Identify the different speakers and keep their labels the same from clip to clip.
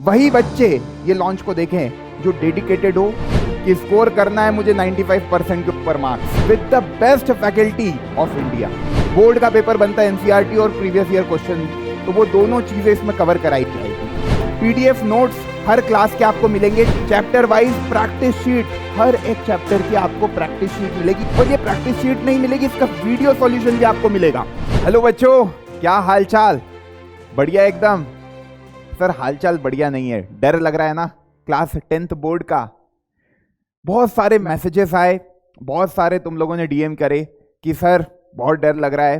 Speaker 1: वही बच्चे ये लॉन्च को देखें जो डेडिकेटेड हो कि स्कोर करना है मुझे 95% के ऊपर marks with the best faculty of India. Board का पेपर बनता है एनसीईआरटी और प्रीवियस ईयर क्वेश्चन, तो वो दोनों चीजें इसमें कवर कराई जाएगी। पीडीएफ नोट्स हर क्लास के आपको मिलेंगे, चैप्टर वाइज प्रैक्टिस शीट, हर एक चैप्टर की आपको प्रैक्टिस शीट मिलेगी और ये प्रैक्टिस शीट नहीं मिलेगी, इसका वीडियो सॉल्यूशन भी आपको मिलेगा। हेलो बच्चों, क्या हाल चाल? बढ़िया एकदम। सर हालचाल बढ़िया नहीं है, डर लग रहा है ना क्लास 10th बोर्ड का। बहुत सारे मैसेजेस आए, बहुत सारे तुम लोगों ने डीएम करे कि सर बहुत डर लग रहा है,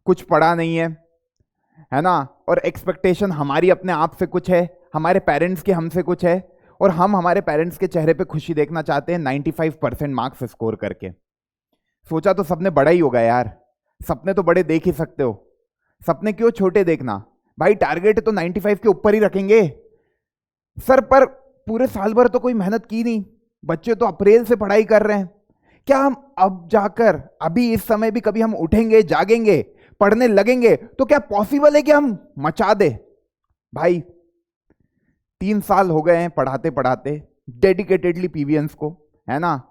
Speaker 1: कुछ पढ़ा नहीं है ना, और एक्सपेक्टेशन हमारी अपने आप से कुछ है, हमारे पेरेंट्स के हमसे कुछ है, और हम हमारे पेरेंट्स के चेहरे पे खुशी देखना चाहते हैं 95% मार्क्स स्कोर करके। सोचा तो सबने बड़ा ही होगा यार, सपने तो बड़े देख ही सकते हो, सपने क्यों छोटे देखना भाई। टारगेट तो 95 के ऊपर ही रखेंगे सर, पर पूरे साल भर तो कोई मेहनत की नहीं, बच्चे तो अप्रैल से पढ़ाई कर रहे हैं। क्या हम अब जाकर अभी इस समय भी कभी हम उठेंगे, जागेंगे, पढ़ने लगेंगे तो क्या पॉसिबल है कि हम मचा दे? भाई 3 साल हो गए हैं पढ़ाते पढ़ाते डेडिकेटेडली पीवीएंस को, है ना,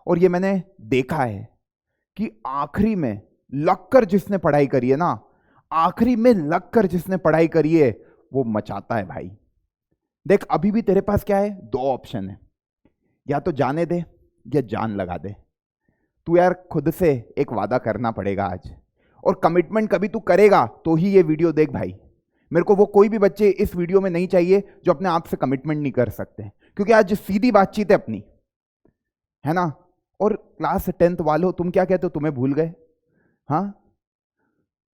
Speaker 1: और ये मैंने देखा है कि आखिरी में लगकर जिसने पढ़ाई करी है ना, आखिरी में लगकर जिसने पढ़ाई करी है वो मचाता है भाई। देख अभी भी तेरे पास क्या है, 2 ऑप्शन है, या तो जाने दे या जान लगा दे। तू यार खुद से एक वादा करना पड़ेगा आज, और कमिटमेंट कभी तू करेगा तो ही ये वीडियो देख भाई। मेरे को वो कोई भी बच्चे इस वीडियो में नहीं चाहिए जो अपने आप से कमिटमेंट नहीं कर सकते, क्योंकि आज सीधी बातचीत है अपनी, है ना। और क्लास 10th वालों, तुम क्या कहते हो, तुम्हें भूल गए? हाँ,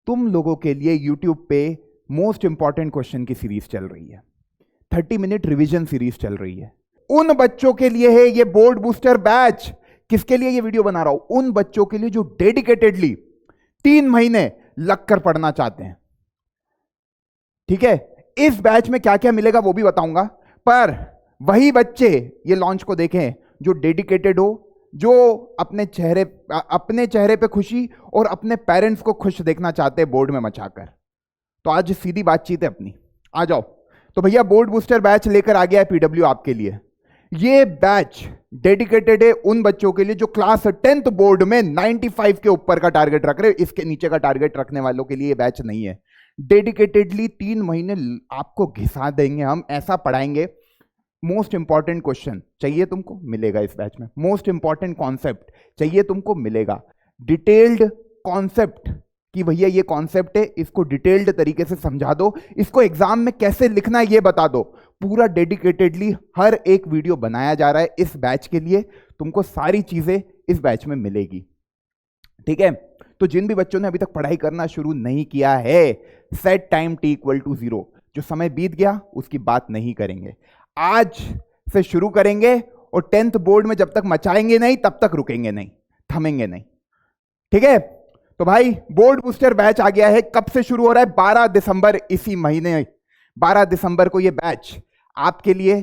Speaker 1: तुम लोगों के लिए YouTube पे मोस्ट इंपॉर्टेंट क्वेश्चन की सीरीज चल रही है, 30 मिनट रिवीजन सीरीज चल रही है। उन बच्चों के लिए है ये बोर्ड बूस्टर बैच। किसके लिए ये वीडियो बना रहा हूं? उन बच्चों के लिए जो डेडिकेटेडली 3 महीने लगकर पढ़ना चाहते हैं। ठीक है, इस बैच में क्या क्या मिलेगा वो भी बताऊंगा, पर वही बच्चे ये लॉन्च को देखें जो डेडिकेटेड हो, जो अपने चेहरे पे खुशी और अपने पेरेंट्स को खुश देखना चाहते हैं बोर्ड में मचाकर। तो आज सीधी बातचीत है अपनी, आ जाओ। तो भैया बोर्ड बूस्टर बैच लेकर आ गया है पीडब्ल्यू आपके लिए। ये बैच डेडिकेटेड है उन बच्चों के लिए जो क्लास 10th बोर्ड में 95 के ऊपर का टारगेट रख रहे हैं। इसके नीचे का टारगेट रखने वालों के लिए ये बैच नहीं है। डेडिकेटेडली 3 महीने आपको घिसा देंगे हम, ऐसा पढ़ाएंगे। मोस्ट इंपॉर्टेंट क्वेश्चन चाहिए तुमको, मिलेगा इस बैच में। मोस्ट इंपॉर्टेंट कॉन्सेप्ट चाहिए तुमको, मिलेगा। डिटेल्ड कॉन्सेप्ट कि भैया ये कॉन्सेप्ट है, इसको डिटेल्ड तरीके से समझा दो, इसको एग्जाम में कैसे लिखना है ये बता दो। पूरा डेडिकेटेडली हर एक वीडियो बनाया जा रहा है इस बैच के लिए। तुमको सारी चीजें इस बैच में मिलेगी, ठीक है। तो जिन भी बच्चों ने अभी तक पढ़ाई करना शुरू नहीं किया है, सेट टाइम t = 0, जो समय बीत गया उसकी बात नहीं करेंगे, आज से शुरू करेंगे। और 10th बोर्ड में जब तक मचाएंगे नहीं तब तक रुकेंगे नहीं, थमेंगे नहीं, ठीक है। तो भाई बोर्ड बूस्टर बैच आ गया है। कब से शुरू हो रहा है? 12 दिसंबर, इसी महीने 12 दिसंबर को ये बैच आपके लिए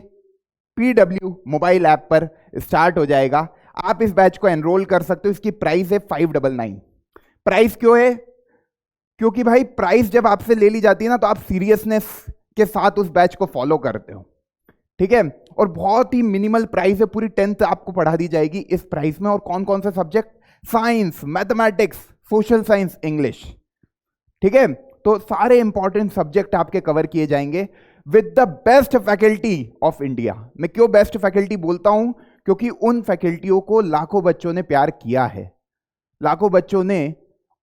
Speaker 1: पीडब्ल्यू मोबाइल ऐप पर स्टार्ट हो जाएगा। आप इस बैच को एनरोल कर सकते हो। इसकी प्राइस है 599। प्राइस क्यों है? क्योंकि भाई प्राइस जब आपसे ले ली जाती है ना, तो आप सीरियसनेस के साथ उस बैच को फॉलो करते हो, ठीक है। और बहुत ही मिनिमल प्राइस है, पूरी 10th आपको पढ़ा दी जाएगी इस प्राइस में। और कौन कौन से subject? Science, mathematics, social science, English, ठीक है। तो सारे इंपॉर्टेंट सब्जेक्ट आपके कवर किए जाएंगे with the best faculty of India. मैं क्यों बेस्ट फैकल्टी बोलता हूं? क्योंकि उन फैकल्टियों को लाखों बच्चों ने प्यार किया है, लाखों बच्चों ने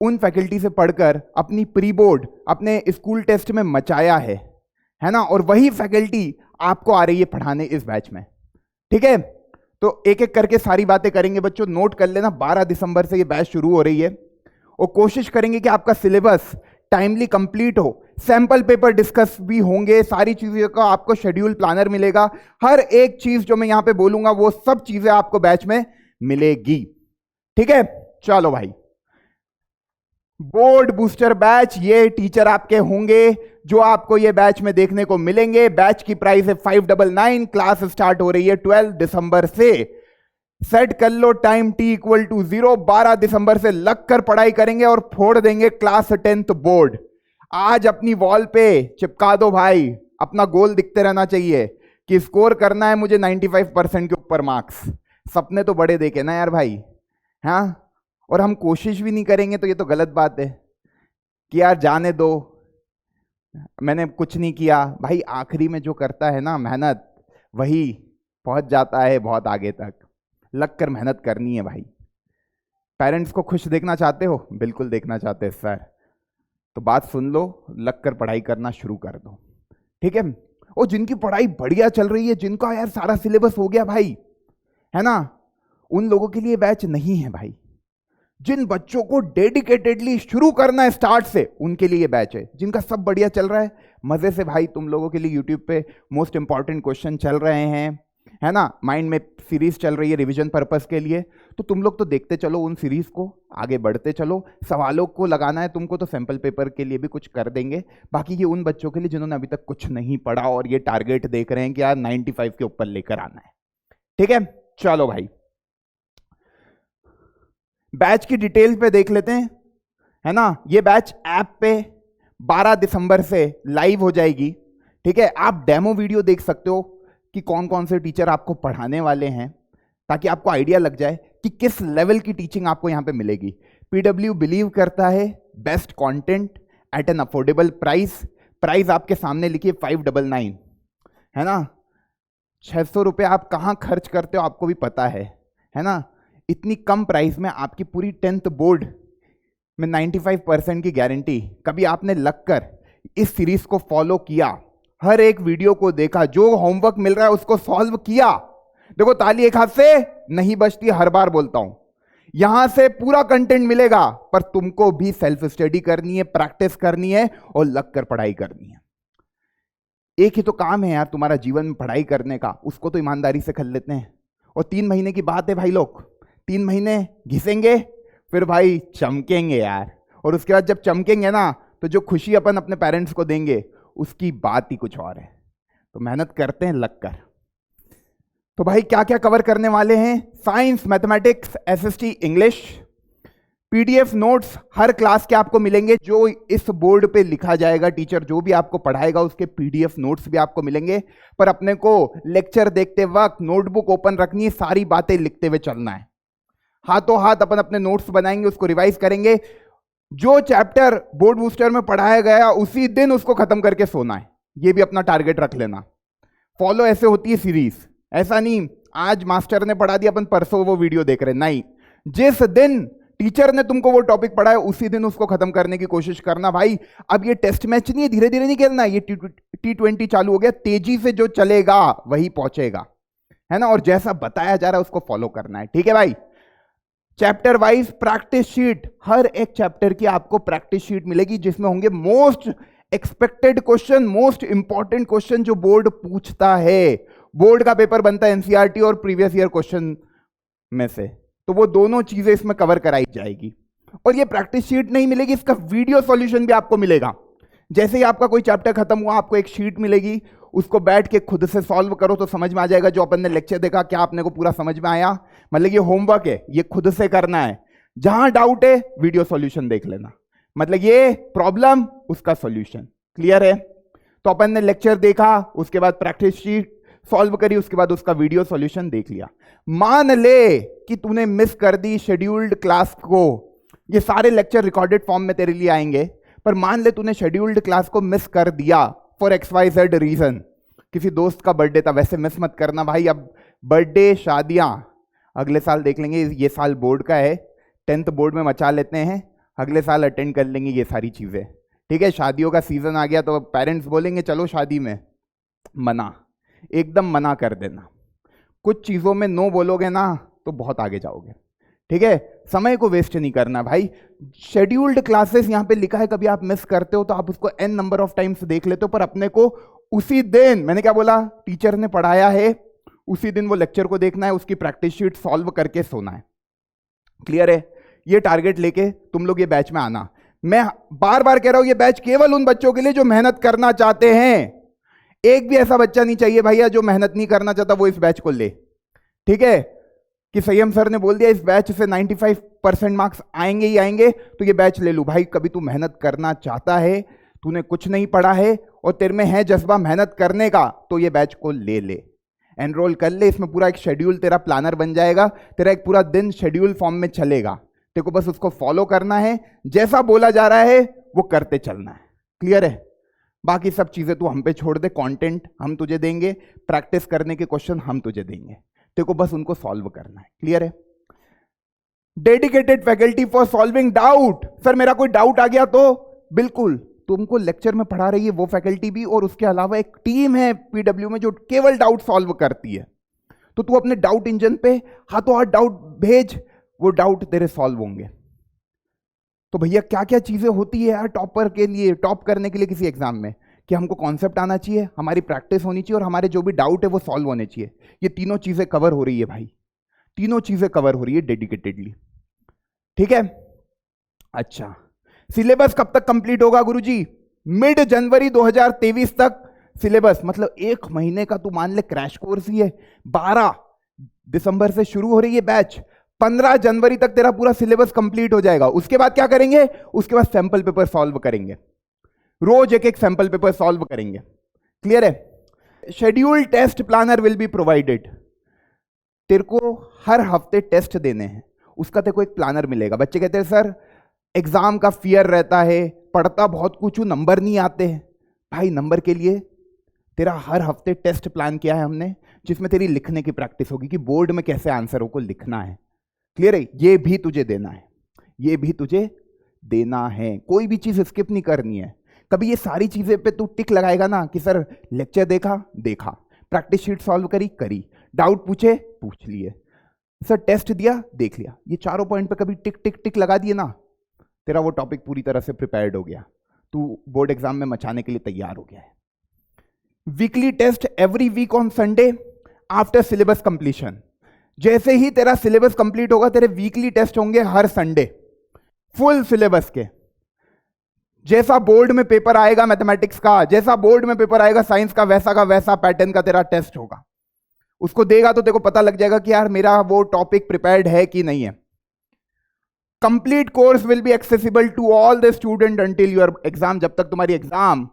Speaker 1: उन फैकल्टी से पढ़कर अपनी प्री बोर्ड, अपने स्कूल टेस्ट में मचाया है ना। और वही फैकल्टी आपको आ रही है पढ़ाने इस बैच में, ठीक है। तो एक एक करके सारी बातें करेंगे बच्चों, नोट कर लेना। 12 दिसंबर से ये बैच शुरू हो रही है और कोशिश करेंगे कि आपका सिलेबस टाइमली कंप्लीट हो। सैंपल पेपर डिस्कस भी होंगे, सारी चीजों का आपको शेड्यूल प्लानर मिलेगा। हर एक चीज जो मैं यहां पे बोलूंगा वो सब चीजें आपको बैच में मिलेगी, ठीक है। चलो भाई, बोर्ड बूस्टर बैच, ये टीचर आपके होंगे जो आपको ये बैच में देखने को मिलेंगे। बैच की प्राइस है 599। क्लास स्टार्ट हो रही है 12 दिसंबर से। सेट कर लो टाइम t = 0। 12 दिसंबर से लगकर पढ़ाई करेंगे और फोड़ देंगे क्लास 10th बोर्ड। आज अपनी वॉल पे चिपका दो भाई अपना गोल दिखते रहना चाहिए कि स्कोर करना है मुझे 95% के ऊपर मार्क्स। सपने तो बड़े देखे ना यार भाई, हाँ। और हम कोशिश भी नहीं करेंगे तो ये तो गलत बात है कि यार जाने दो, मैंने कुछ नहीं किया। भाई आखिरी में जो करता है ना मेहनत, वही पहुंच जाता है बहुत आगे तक। लग कर मेहनत करनी है भाई। पेरेंट्स को खुश देखना चाहते हो? बिल्कुल देखना चाहते हैं सर, तो बात सुन लो, लग कर पढ़ाई करना शुरू कर दो, ठीक है। और जिनकी पढ़ाई बढ़िया चल रही है, जिनका यार सारा सिलेबस हो गया भाई, है ना, उन लोगों के लिए बैच नहीं है भाई। जिन बच्चों को डेडिकेटेडली शुरू करना है स्टार्ट से, उनके लिए बैच है। जिनका सब बढ़िया चल रहा है मजे से, भाई तुम लोगों के लिए यूट्यूब पे मोस्ट इंपॉर्टेंट क्वेश्चन चल रहे हैं, है ना, माइंड में सीरीज चल रही है रिवीजन पर्पस के लिए, तो तुम लोग तो देखते चलो उन सीरीज को, आगे बढ़ते चलो। सवालों को लगाना है तुमको तो सैंपल पेपर के लिए भी कुछ कर देंगे। बाकी ये उन बच्चों के लिए जिन्होंने अभी तक कुछ नहीं पढ़ा और ये टारगेट देख रहे हैं कि यार 95 के ऊपर लेकर आना है, ठीक है। चलो भाई बैच की डिटेल्स पे देख लेते हैं, है ना। ये बैच ऐप पे 12 दिसंबर से लाइव हो जाएगी, ठीक है। आप डेमो वीडियो देख सकते हो कि कौन कौन से टीचर आपको पढ़ाने वाले हैं, ताकि आपको आइडिया लग जाए कि किस लेवल की टीचिंग आपको यहां पे मिलेगी। पीडब्ल्यू बिलीव करता है best content eight an affordable price. Price आपके सामने लिखिए 599, है ना। 600 रुपये आप कहां खर्च करते हो आपको भी पता है ना। इतनी कम प्राइस में आपकी पूरी 10th बोर्ड में 95% की गारंटी। कभी आपने लगकर इस सीरीज को फॉलो किया, हर एक वीडियो को देखा, जो होमवर्क मिल रहा है उसको सॉल्व किया? देखो ताली एक हाथ से नहीं बजती, हर बार बोलता हूं। यहां से पूरा कंटेंट मिलेगा, पर तुमको भी सेल्फ स्टडी करनी है, प्रैक्टिस करनी है और लगकर पढ़ाई करनी है। एक ही तो काम है यार तुम्हारा जीवन में पढ़ाई करने का, उसको तो ईमानदारी से कर लेते हैं। और 3 महीने की बात है भाई लोग, 3 महीने घिसेंगे फिर भाई चमकेंगे यार। और उसके बाद जब चमकेंगे ना, तो जो खुशी अपन अपने पेरेंट्स को देंगे उसकी बात ही कुछ और है। तो मेहनत करते हैं लगकर। तो भाई क्या क्या कवर करने वाले हैं? Science, mathematics, SST, English. PDF notes हर क्लास के आपको मिलेंगे, जो इस बोर्ड पे लिखा जाएगा। टीचर जो भी आपको पढ़ाएगा उसके पीडीएफ नोट्स भी आपको मिलेंगे। पर अपने को लेक्चर देखते वक्त नोटबुक ओपन रखनी है, सारी बातें लिखते हुए चलना है। हाथों हाथ अपन अपने नोट्स बनाएंगे, उसको रिवाइज करेंगे। जो चैप्टर बोर्ड बूस्टर में पढ़ाया गया उसी दिन उसको खत्म करके सोना है, ये भी अपना टारगेट रख लेना। फॉलो ऐसे होती है सीरीज, ऐसा नहीं आज मास्टर ने पढ़ा दिया अपन परसों वो वीडियो देख रहे, नहीं। जिस दिन टीचर ने तुमको वो टॉपिक पढ़ाया उसी दिन उसको खत्म करने की कोशिश करना भाई। अब ये टेस्ट मैच नहीं है, धीरे धीरे नहीं खेलना, ये T20 चालू हो गया। तेजी से जो चलेगा वही पहुंचेगा, है ना। और जैसा बताया जा रहा है उसको फॉलो करना है, ठीक है भाई। चैप्टर वाइज प्रैक्टिस शीट, हर एक चैप्टर की आपको प्रैक्टिस शीट मिलेगी, जिसमें होंगे most expected question, most important question जो बोर्ड पूछता है। बोर्ड का पेपर बनता है एनसीईआरटी और प्रीवियस ईयर क्वेश्चन में से, तो वो दोनों चीजें इसमें कवर कराई जाएगी। और ये प्रैक्टिस शीट नहीं मिलेगी, इसका वीडियो सॉल्यूशन भी आपको मिलेगा। जैसे ही आपका कोई चैप्टर खत्म हुआ आपको एक शीट मिलेगी, उसको बैठ के खुद से सॉल्व करो तो समझ में आ जाएगा। जो अपन ने लेक्चर देखा क्या आपने को पूरा समझ में आया? मतलब ये होमवर्क है, ये खुद से करना है। जहां डाउट है वीडियो सॉल्यूशन देख लेना, मतलब ये प्रॉब्लम उसका सॉल्यूशन। क्लियर है? तो अपन ने लेक्चर देखा, उसके बाद प्रैक्टिस शीट सॉल्व करी, उसके बाद उसका वीडियो सॉल्यूशन देख लिया। मान ले कि तूने मिस कर दी शेड्यूल्ड क्लास को, ये सारे लेक्चर रिकॉर्डेड फॉर्म में तेरे लिए आएंगे, पर मान ले तूने शेड्यूल्ड क्लास को मिस कर दिया फॉर XYZ रीजन। किसी दोस्त का बर्थडे था, वैसे मिस मत करना भाई। अब बर्थडे, शादियां अगले साल देख लेंगे, ये साल बोर्ड का है, 10th बोर्ड में मचा लेते हैं, अगले साल अटेंड कर लेंगे ये सारी चीजें, ठीक है। शादियों का सीजन आ गया तो पेरेंट्स बोलेंगे चलो शादी में, मना, एकदम मना कर देना। कुछ चीजों में नो बोलोगे ना तो बहुत आगे जाओगे, ठीक है। समय को वेस्ट नहीं करना भाई। शेड्यूल्ड क्लासेस यहां पे लिखा है, कभी आप मिस करते हो तो आप उसको n नंबर ऑफ टाइम्स देख लेते हो, पर अपने को उसी दिन, मैंने क्या बोला, टीचर ने पढ़ाया है उसी दिन वो लेक्चर को देखना है, उसकी प्रैक्टिस शीट सॉल्व करके सोना है। क्लियर है? ये टारगेट लेके तुम लोग ये बैच में आना। मैं बार बार कह रहा हूं ये बैच केवल उन बच्चों के लिए जो मेहनत करना चाहते हैं। एक भी ऐसा बच्चा नहीं चाहिए भैया जो मेहनत नहीं करना चाहता वो इस बैच को ले, ठीक है। कि संयम सर ने बोल दिया इस बैच से 95% मार्क्स आएंगे ही आएंगे, तो ये बैच ले लू भाई। कभी तू मेहनत करना चाहता है तूने कुछ नहीं पढ़ा है और तेरे में है जज्बा मेहनत करने का, तो ये बैच को ले ले, एनरोल कर ले। इसमें पूरा एक शेड्यूल तेरा प्लानर बन जाएगा, तेरा एक पूरा दिन शेड्यूल फॉर्म में चलेगा, तेरे को बस उसको फॉलो करना है, जैसा बोला जा रहा है वो करते चलना है। क्लियर है? बाकी सब चीजें तू हम पे छोड़ दे, कंटेंट हम तुझे देंगे, प्रैक्टिस करने के क्वेश्चन हम तुझे देंगे, तेरे को बस उनको सॉल्व करना है। क्लियर है? Dedicated faculty for solving doubt. Sir मेरा कोई डाउट आ गया तो बिल्कुल तुमको लेक्चर में पढ़ा रही है वो फैकल्टी भी, और उसके अलावा एक टीम है पीडब्ल्यू में जो केवल डाउट सॉल्व करती है। तो तू अपने डाउट इंजन पे हाथों हाथ डाउट भेज, वो डाउट तेरे सॉल्व होंगे। तो भैया क्या क्या चीजें होती है यार टॉपर के लिए, टॉप करने के लिए किसी एग्जाम में, कि हमको कॉन्सेप्ट आना चाहिए, हमारी प्रैक्टिस होनी चाहिए और हमारे जो भी डाउट है वो सॉल्व होने चाहिए। ये तीनों चीजें कवर हो रही है भाई, तीनों चीजें कवर हो रही है डेडिकेटेडली। ठीक है? अच्छा, सिलेबस कब तक कंप्लीट होगा गुरुजी? मिड जनवरी 2023 तक सिलेबस, मतलब एक महीने का तू मान ले क्रैश कोर्स ही है। 12 दिसंबर से शुरू हो रही है बैच, 15 जनवरी तक तेरा पूरा सिलेबस कंप्लीट हो जाएगा। उसके बाद क्या करेंगे? उसके बाद सैंपल पेपर सॉल्व करेंगे, रोज एक एक सैंपल पेपर सॉल्व करेंगे। क्लियर है? Schedule test planner will be provided. तेरे को हर हफ्ते टेस्ट देने हैं, उसका तेरे को एक प्लानर मिलेगा। बच्चे कहते हैं सर एग्जाम का फियर रहता है, पढ़ता बहुत कुछ हूं, नंबर नहीं आते हैं। भाई नंबर के लिए तेरा हर हफ्ते टेस्ट प्लान किया है हमने, जिसमें तेरी लिखने की प्रैक्टिस होगी कि बोर्ड में कैसे आंसरों को लिखना है। क्लियर है? ये भी तुझे देना है, ये भी तुझे देना है, कोई भी चीज स्किप नहीं करनी है। कभी ये सारी चीजें पे तू टिक लगाएगा ना कि सर लेक्चर देखा, प्रैक्टिस शीट सॉल्व करी, डाउट पूछे, पूछ लिए, सर टेस्ट दिया, देख लिया, ये चारों पॉइंट पे कभी टिक टिक टिक लगा दिए ना, तेरा वो टॉपिक पूरी तरह से प्रिपेयर्ड हो गया, तू बोर्ड एग्जाम में मचाने के लिए तैयार हो गया है। Weekly test every week on Sunday after syllabus completion. जैसे ही तेरा सिलेबस कंप्लीट होगा तेरे वीकली टेस्ट होंगे हर संडे, फुल सिलेबस के। जैसा बोर्ड में पेपर आएगा मैथमेटिक्स का, जैसा बोर्ड में पेपर आएगा साइंस का वैसा पैटर्न का तेरा टेस्ट होगा। उसको देगा तो तेरे को पता लग जाएगा कि यार मेरा वो टॉपिक प्रिपेयर्ड है कि नहीं है। Complete course will be accessible to all the student until your exam. जब तक तुम्हारी एग्जाम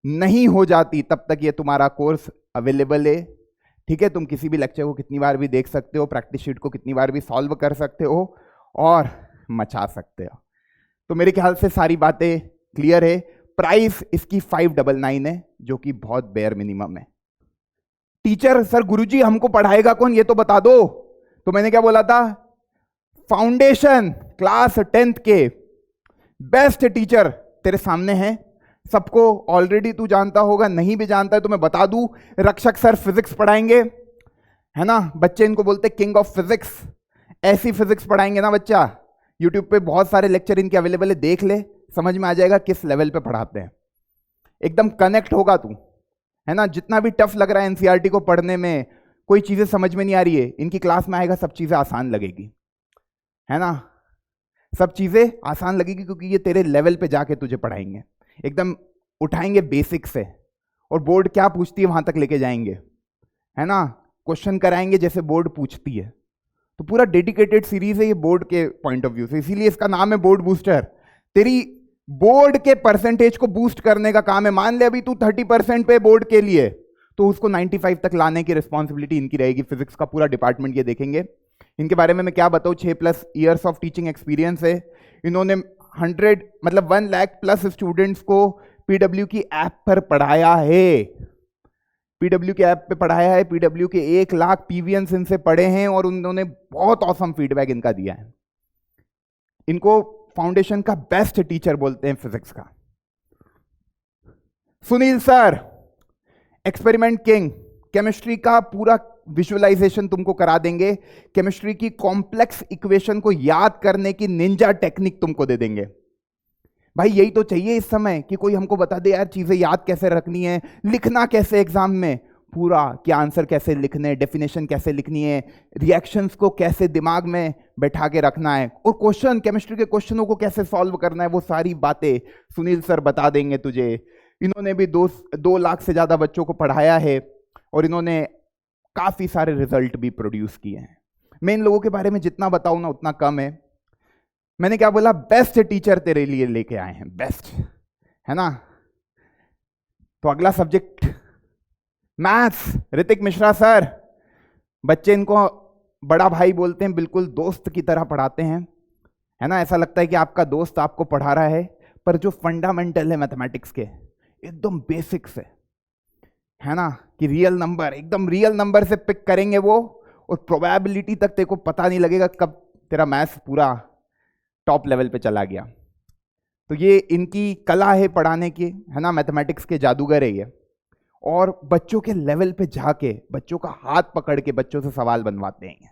Speaker 1: नहीं हो जाती तब तक ये तुम्हारा कोर्स अवेलेबल है। ठीक है? तुम किसी भी लेक्चर को कितनी बार भी देख सकते हो, प्रैक्टिस शीट को कितनी बार भी सॉल्व कर सकते हो और मचा सकते हो। तो मेरे ख्याल से सारी बातें क्लियर है। प्राइस इसकी 599 है, जो कि बहुत बेयर मिनिमम है। टीचर सर गुरुजी हमको पढ़ाएगा कौन ये तो बता दो। तो मैंने क्या बोला था? फाउंडेशन क्लास 10th के बेस्ट टीचर तेरे सामने हैं, सबको ऑलरेडी तू जानता होगा, नहीं भी जानता है तो मैं बता दूं, रक्षक सर फिजिक्स पढ़ाएंगे, है ना? बच्चे इनको बोलते किंग ऑफ फिजिक्स। ऐसी फिजिक्स पढ़ाएंगे ना बच्चा, यूट्यूब पे बहुत सारे लेक्चर इनके अवेलेबल है, देख ले, समझ में आ जाएगा किस लेवल पे पढ़ाते हैं। एकदम कनेक्ट होगा तू, है ना? जितना भी टफ लग रहा है एनसीईआरटी को पढ़ने में, कोई चीजें समझ में नहीं आ रही है, इनकी क्लास में आएगा सब चीजें आसान लगेगी, है ना? सब चीजें आसान लगेगी क्योंकि ये तेरे लेवल पे जाके तुझे पढ़ाएंगे, एकदम उठाएंगे बेसिक से, और बोर्ड क्या पूछती है वहां तक लेके जाएंगे, है ना? क्वेश्चन कराएंगे जैसे बोर्ड पूछती है। तो पूरा डेडिकेटेड सीरीज है ये बोर्ड के पॉइंट ऑफ व्यू से, इसीलिए इसका नाम है बोर्ड बूस्टर। तेरी बोर्ड के परसेंटेज को बूस्ट करने का काम है। मान ले अभी तू 30% पे बोर्ड के लिए, तो उसको 95 तक लाने की रिस्पॉन्सिबिलिटी इनकी रहेगी। फिजिक्स का पूरा डिपार्टमेंट ये देखेंगे। इनके बारे में मैं क्या बताऊं, 6+ ईयर्स ऑफ टीचिंग एक्सपीरियंस है। इन्होंने 1 लाख प्लस स्टूडेंट्स को पीडब्ल्यू की ऐप पर पढ़ाया है, पीडब्ल्यू के ऐप पे पढ़ाया है। पीडब्ल्यू के 1 लाख पीवीएंस इनसे पढ़े हैं और उन्होंने बहुत ऑसम फीडबैक इनका दिया है। इनको फाउंडेशन का बेस्ट टीचर बोलते हैं फिजिक्स का। Sunil sir experiment king, chemistry का पूरा विजुअलाइजेशन तुमको करा देंगे, केमिस्ट्री की कॉम्प्लेक्स इक्वेशन को याद करने की निंजा टेक्निक तुमको दे देंगे। भाई यही तो चाहिए इस समय कि कोई हमको बता दे यार चीजें याद कैसे रखनी है, लिखना कैसे एग्जाम में, पूरा कि आंसर कैसे लिखने, डेफिनेशन कैसे लिखनी है, रिएक्शंस को कैसे दिमाग में बैठा के रखना है, और क्वेश्चन केमिस्ट्री के क्वेश्चनों को कैसे सॉल्व करना है, वो सारी बातें सुनील सर बता देंगे तुझे। इन्होंने भी 2 लाख से ज्यादा बच्चों को पढ़ाया है और इन्होंने काफी सारे रिजल्ट भी प्रोड्यूस किए हैं। मैं इन लोगों के बारे में जितना बताऊं ना उतना कम है। मैंने क्या बोला, बेस्ट टीचर तेरे लिए लेके आए हैं, बेस्ट, है ना? तो अगला subject maths, Hrithik Mishra sir. बच्चे इनको बड़ा भाई बोलते हैं, बिल्कुल दोस्त की तरह पढ़ाते हैं, है ना। ऐसा लगता है कि आपका दोस्त आपको पढ़ा रहा है, पर जो फंडामेंटल है मैथमेटिक्स के एकदम बेसिक्स है ना, कि रियल नंबर, एकदम रियल नंबर से पिक करेंगे वो, और प्रोबेबिलिटी तक तेरे को पता नहीं लगेगा कब तेरा मैथ्स पूरा टॉप लेवल पे चला गया। तो ये इनकी कला है पढ़ाने की, है ना, मैथमेटिक्स के जादूगर है ये। और बच्चों के लेवल पे जाके बच्चों का हाथ पकड़ के बच्चों से सवाल बनवाते हैं।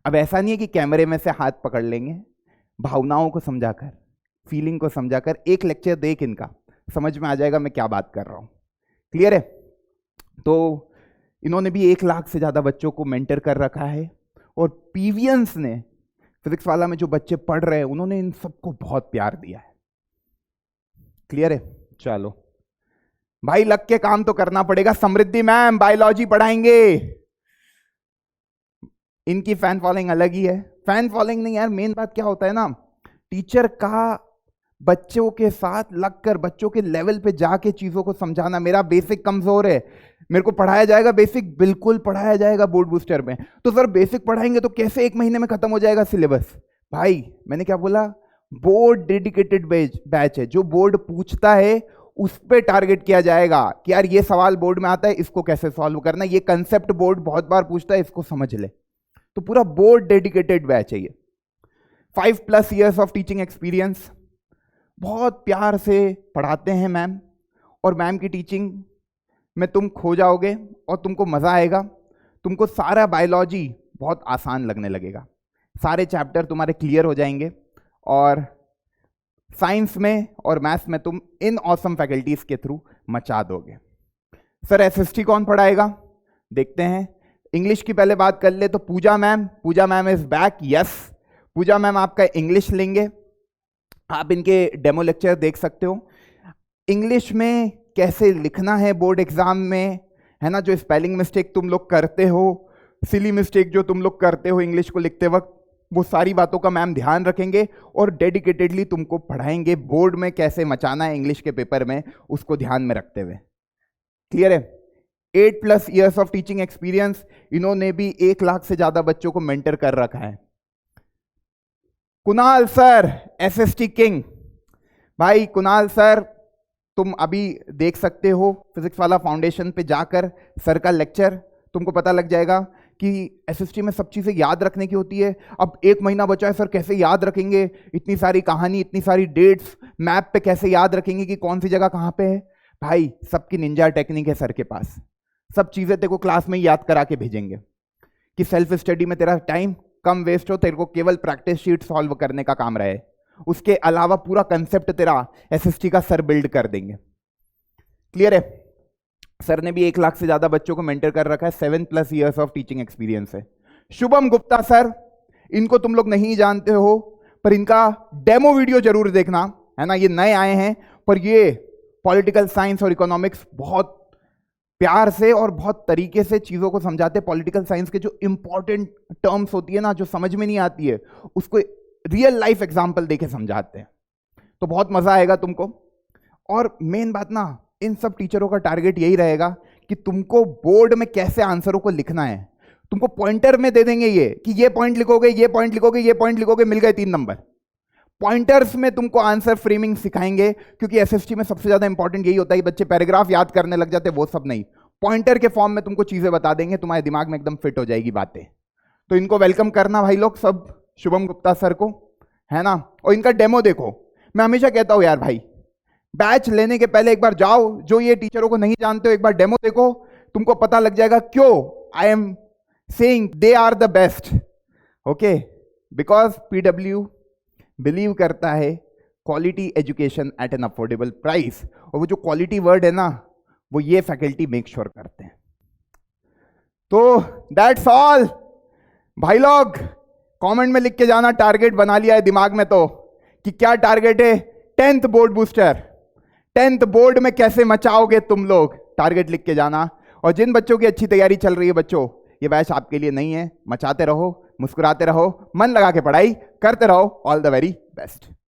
Speaker 1: अब ऐसा नहीं है कि कैमरे में से हाथ पकड़ लेंगे, भावनाओं को समझाकर, फीलिंग को समझाकर एक लेक्चर देख इनका समझ में आ जाएगा मैं क्या बात कर रहा हूं। क्लियर है? तो इन्होंने भी 1 लाख से ज्यादा बच्चों को मेंटर कर रखा है, और पीवीएंस ने, फिजिक्स वाला में जो बच्चे पढ़ रहे हैं, उन्होंने इन सबको बहुत प्यार दिया है। क्लियर है? चलो भाई, लग के काम तो करना पड़ेगा। समृद्धि मैम बायोलॉजी पढ़ाएंगे, इनकी फैन फॉलोइंग अलग ही है। फैन फॉलोइंग नहीं यार, मेन बात क्या होता है ना, टीचर का बच्चों के साथ लगकर बच्चों के लेवल पे जाके चीजों को समझाना। मेरा बेसिक कमजोर है, मेरे को पढ़ाया जाएगा बेसिक, बिल्कुल पढ़ाया जाएगा बोर्ड बूस्टर में। तो सर बेसिक पढ़ाएंगे तो कैसे 1 महीने में खत्म हो जाएगा सिलेबस? भाई मैंने क्या बोला, बोर्ड डेडिकेटेड बैच है, जो बोर्ड पूछता है उस पे टारगेट किया जाएगा कि यार ये सवाल बोर्ड में आता है, इसको कैसे सॉल्व करना, ये कंसेप्ट बोर्ड बहुत बार पूछता है, इसको समझ ले। तो पूरा बोर्ड डेडिकेटेड बैच है ये। 5+ years ऑफ टीचिंग एक्सपीरियंस, बहुत प्यार से पढ़ाते हैं मैम, और मैम की टीचिंग में तुम खो जाओगे और तुमको मजा आएगा। तुमको सारा बायोलॉजी बहुत आसान लगने लगेगा, सारे चैप्टर तुम्हारे क्लियर हो जाएंगे, और साइंस में और मैथ्स में तुम इन ऑसम फैकल्टीज के थ्रू मचा दोगे। सर एसएसटी कौन पढ़ाएगा? देखते हैं। इंग्लिश की पहले बात कर ले तो Pooja ma'am is back. Yes, Pooja ma'am आपका इंग्लिश लेंगे, आप इनके डेमो लेक्चर देख सकते हो। इंग्लिश में कैसे लिखना है बोर्ड एग्जाम में, है ना, जो स्पेलिंग मिस्टेक तुम लोग करते हो, सिली मिस्टेक जो तुम लोग करते हो इंग्लिश को लिखते वक्त, वो सारी बातों का मैम ध्यान रखेंगे और डेडिकेटेडली तुमको पढ़ाएंगे। बोर्ड में कैसे मचाना है इंग्लिश के पेपर में, उसको ध्यान में रखते हुए। क्लियर है? 8+ years ऑफ टीचिंग एक्सपीरियंस, इन्होंने भी 1 लाख से ज्यादा बच्चों को मेंटर कर रखा है। Kunal sir SST king. भाई कुणाल सर, तुम अभी देख सकते हो फिजिक्स वाला फाउंडेशन पे जाकर सर का लेक्चर, तुमको पता लग जाएगा कि एसएसटी में सब चीजें याद रखने की होती है। अब 1 महीना बचा है सर, कैसे याद रखेंगे इतनी सारी कहानी, इतनी सारी डेट्स, मैप पे कैसे याद रखेंगे कि कौन सी जगह कहां पे है? भाई सबकी निंजा टेक्निक है सर के पास, सब चीजें तेरे को क्लास में ही याद करा के भेजेंगे कि सेल्फ स्टडी में तेरा टाइम कम वेस्ट हो, तेरे को केवल प्रैक्टिस शीट सॉल्व करने का काम रहे। उसके अलावा पूरा कंसेप्ट तेरा एसएसटी का सर बिल्ड कर देंगे। क्लियर है? सर ने भी 1 लाख से ज्यादा बच्चों को मेंटर कर रखा है, 7+ years ऑफ टीचिंग एक्सपीरियंस है। शुभम गुप्ता सर, इनको तुम लोग नहीं जानते हो, पर इनका डेमो वीडियो जरूर देखना, है ना। ये नए आए हैं, पर ये पॉलिटिकल साइंस और इकोनॉमिक्स बहुत प्यार से और बहुत तरीके से चीजों को समझाते हैं। पॉलिटिकल साइंस के जो इंपॉर्टेंट टर्म्स होती है ना, जो समझ में नहीं आती है, उसको रियल लाइफ एग्जाम्पल देके समझाते हैं, तो बहुत मजा आएगा तुमको। और मेन बात ना, इन सब टीचरों का टारगेट यही रहेगा कि तुमको बोर्ड में कैसे आंसरों को लिखना है। तुमको पॉइंटर में दे देंगे ये कि ये पॉइंट लिखोगे, ये पॉइंट लिखोगे, ये पॉइंट लिखोगे, मिल गए 3 नंबर। पॉइंटर्स में तुमको आंसर फ्रेमिंग सिखाएंगे, क्योंकि एसएसटी में सबसे ज्यादा इंपॉर्टेंट यही होता है कि बच्चे पैराग्राफ याद करने लग जाते, वो सब नहीं, पॉइंटर के फॉर्म में तुमको चीजें बता देंगे, तुम्हारे दिमाग में एकदम फिट हो जाएगी बातें। तो इनको वेलकम करना भाई लोग सब, शुभम गुप्ता सर को, है ना। और इनका डेमो देखो, मैं हमेशा कहता हूं यार भाई, बैच लेने के पहले एक बार जाओ, जो ये टीचरों को नहीं जानते हो, एक बार डेमो देखो, तुमको पता लग जाएगा क्यों I am saying they are the best. Okay, because PW believe करता है quality education at an affordable price, और वो जो क्वालिटी वर्ड है ना, वो ये फैकल्टी मेक श्योर करते हैं। तो दैट्स ऑल भाई लोग, कमेंट में लिख के जाना, टारगेट बना लिया है दिमाग में तो, कि क्या टारगेट है? 10th board booster, 10th board में कैसे मचाओगे तुम लोग, टारगेट लिख के जाना। और जिन बच्चों की अच्छी तैयारी चल रही है बच्चों, ये बैच आपके लिए नहीं है, मचाते रहो, मुस्कुराते रहो, मन लगा के पढ़ाई करते रहो। All the very best.